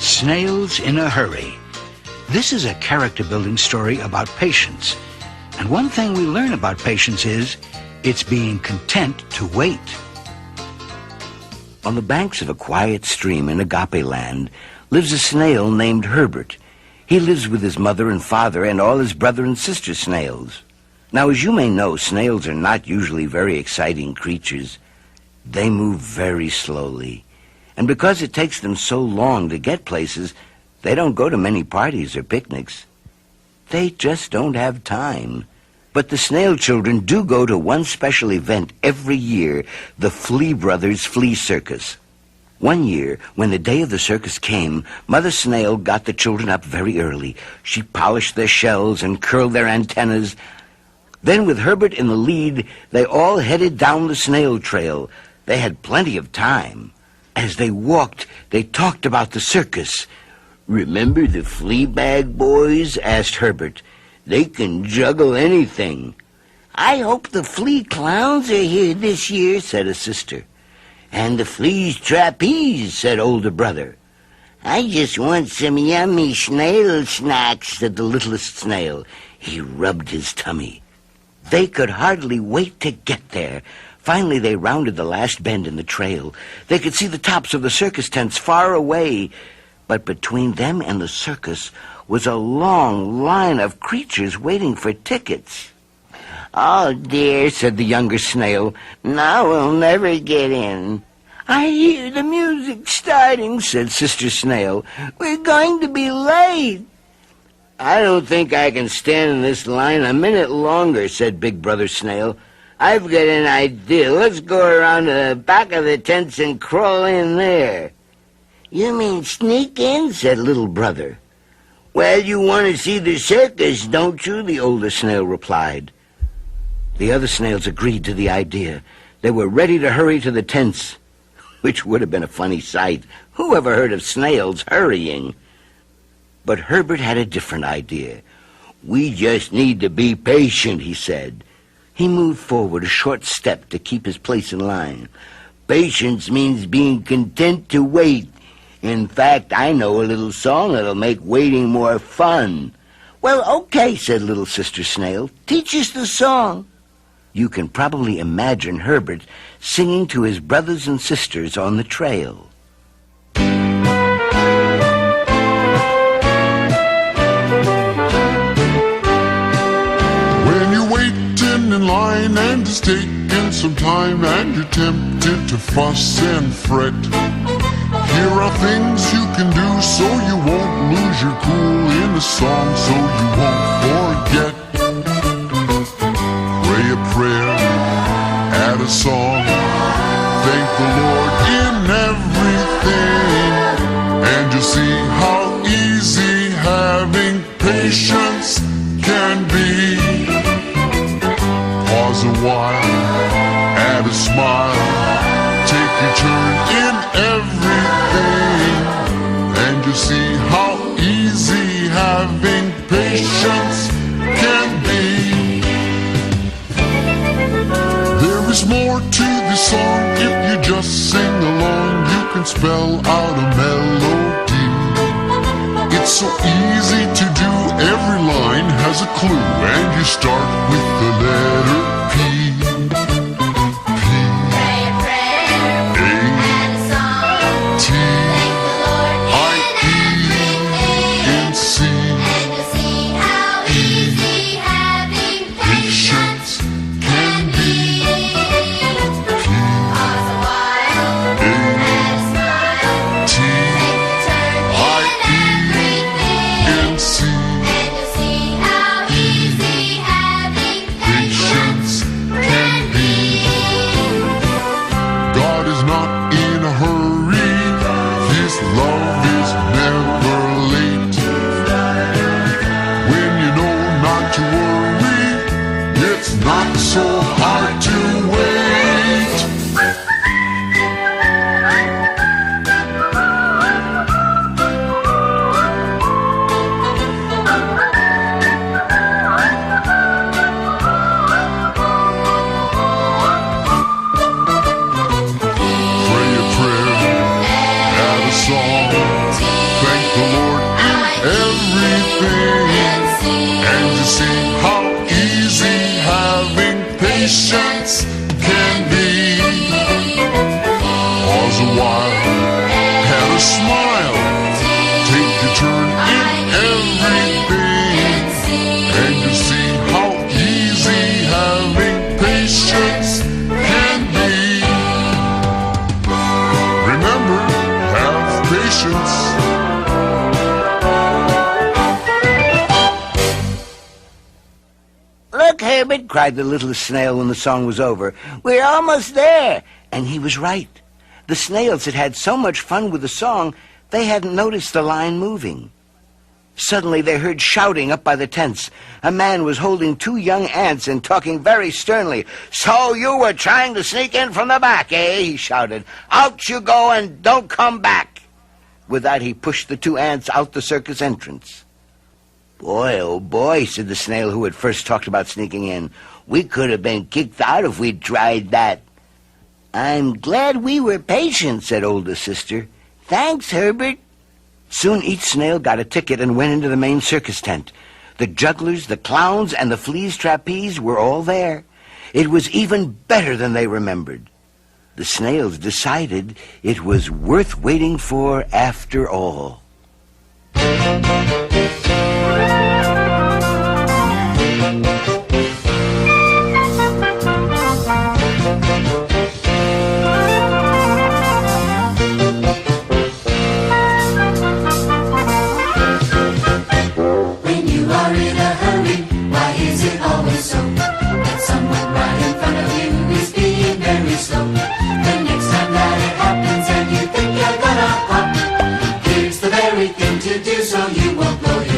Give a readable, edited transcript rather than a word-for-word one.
Snails in a Hurry. This is a character-building story about patience. And one thing we learn about patience is it's being content to wait. On the banks of a quiet stream in Agape Land lives a snail named Herbert. He lives with his mother and father and all his brother and sister snails. Now, as you may know, snails are not usually very exciting creatures. They move very slowly. And because it takes them so long to get places, they don't go to many parties or picnics. They just don't have time. But the snail children do go to one special event every year, the Flea Brothers Flea Circus. One year, when the day of the circus came, Mother Snail got the children up very early. She polished their shells and curled their antennas. Then, with Herbert in the lead, they all headed down the snail trail. They had plenty of time. As they walked, they talked about the circus. "Remember the flea bag boys?" asked Herbert. "They can juggle anything." "I hope the flea clowns are here this year," said a sister. "And the flea's trapeze," said older brother. "I just want some yummy snail snacks," said the littlest snail. He rubbed his tummy. They could hardly wait to get there. Finally, they rounded the last bend in the trail. They could see the tops of the circus tents far away. But between them and the circus was a long line of creatures waiting for tickets. "Oh, dear," said the younger snail. "Now we'll never get in." "I hear the music starting," said Sister Snail. "We're going to be late." "I don't think I can stand in this line a minute longer," said Big Brother Snail. "I've got an idea. Let's go around to the back of the tents and crawl in there." "You mean sneak in?" said Little Brother. "Well, you want to see the circus, don't you?" the older snail replied. The other snails agreed to the idea. They were ready to hurry to the tents, which would have been a funny sight. Who ever heard of snails hurrying? But Herbert had a different idea. "We just need to be patient," he said. He moved forward a short step to keep his place in line. "Patience means being content to wait. In fact, I know a little song that'll make waiting more fun." "Well, okay," said Little Sister Snail. "Teach us the song." You can probably imagine Herbert singing to his brothers and sisters on the trail. In line and it's taking some time and you're tempted to fuss and fret. Here are things you can do so you won't lose your cool in a song so you won't forget. Pray a prayer, add a song, thank the Lord in everything, and you'll see how easy having patience can be. Pause a while, add a smile, take your turn in everything, and you'll see how easy having patience can be. There is more to this song if you just sing along. You can spell out a melody. It's so easy to do, every line has a clue, and you start with the letter P. P. Pray a prayer, A. Add a song, T. Thank the Lord in everything, and C. And you'll see how easy having patience can be. P. Pause a while, A. Add a smile, T. Take the turn in everything, and C. And you'll see how easy having patience see how easy having patience can be? Pause a while, had a smile, take your turn in everything, and you see how easy having patience can be. Remember, have patience. Look, Herbert, cried the little snail when the song was over. We're almost there. And he was right. The snails had had so much fun with the song, they hadn't noticed the line moving. Suddenly they heard shouting up by the tents. A man was holding 2 young ants and talking very sternly. So you were trying to sneak in from the back, eh? He shouted. Out you go and don't come back. With that he pushed the 2 ants out the circus entrance. Boy, oh boy, said the snail who had first talked about sneaking in. We could have been kicked out if we'd tried that. I'm glad we were patient, said oldest sister. Thanks, Herbert. Soon each snail got a ticket and went into the main circus tent. The jugglers, the clowns, and the fleas trapeze were all there. It was even better than they remembered. The snails decided it was worth waiting for after all. Thing to do so you won't blow your